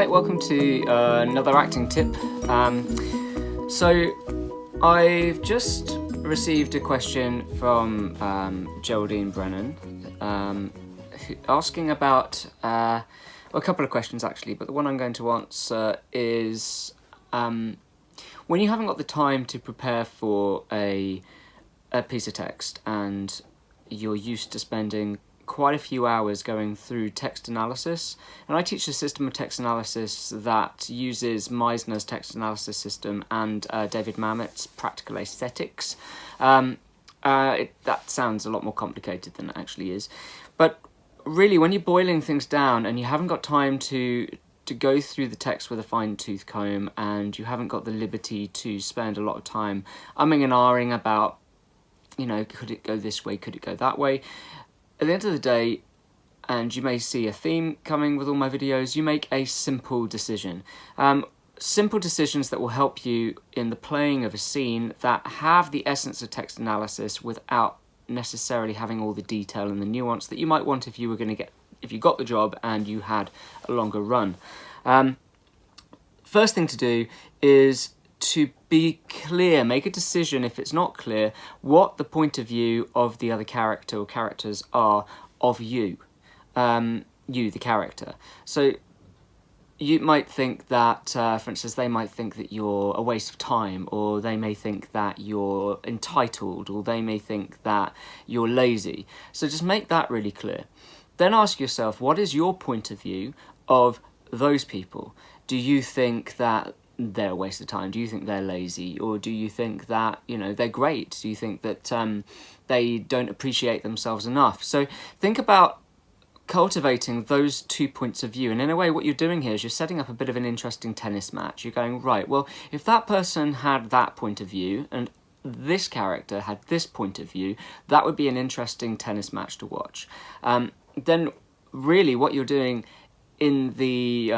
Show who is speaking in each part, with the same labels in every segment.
Speaker 1: Hi, welcome to another acting tip. So I've just received a question from Geraldine Brennan asking about a couple of questions actually, but the one I'm going to answer is when you haven't got the time to prepare for a piece of text and you're used to spending quite a few hours going through text analysis, and I teach a system of text analysis that uses Meisner's text analysis system and David Mamet's practical aesthetics. That sounds a lot more complicated than it actually is, but really when you're boiling things down and you haven't got time to go through the text with a fine-tooth comb, and you haven't got the liberty to spend a lot of time umming and ahhing about, you know, could it go this way, could it go that way? At the end of the day, and you may see a theme coming with all my videos, you make a simple decision. Simple decisions that will help you in the playing of a scene that have the essence of text analysis without necessarily having all the detail and the nuance that you might want if you got the job and you had a longer run. First thing to do is to be clear, make a decision if it's not clear, what the point of view of the other character or characters are of you, you the character. So you might think that, for instance, they might think that you're a waste of time, or they may think that you're entitled, or they may think that you're lazy. So just make that really clear. Then ask yourself, what is your point of view of those people? Do you think that they're a waste of time? Do you think they're lazy? Or do you think that, you know, they're great? Do you think that they don't appreciate themselves enough? So think about cultivating those 2 points of view, and in a way what you're doing here is you're setting up a bit of an interesting tennis match. You're going, right, well, if that person had that point of view and this character had this point of view, that would be an interesting tennis match to watch. Then really what you're doing in the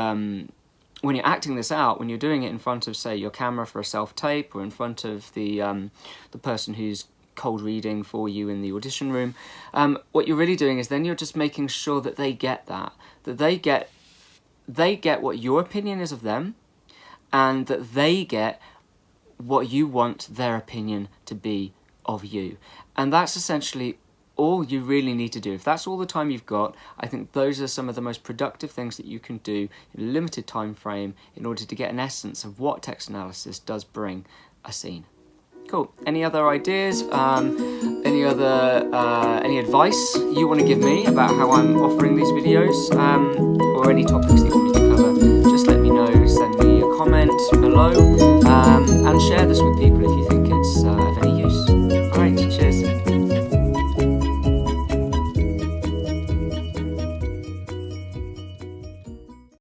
Speaker 1: when you're acting this out, when you're doing it in front of, say, your camera for a self-tape, or in front of the person who's cold reading for you in the audition room, what you're really doing is then you're just making sure that they get that they get what your opinion is of them, and that they get what you want their opinion to be of you. And that's essentially all you really need to do. If that's all the time you've got, I think those are some of the most productive things that you can do in a limited time frame in order to get an essence of what text analysis does bring a scene. Cool. Any other ideas? Any advice you want to give me about how I'm offering these videos, or any topics that you want me to cover? Just let me know. Send me a comment below, and share this with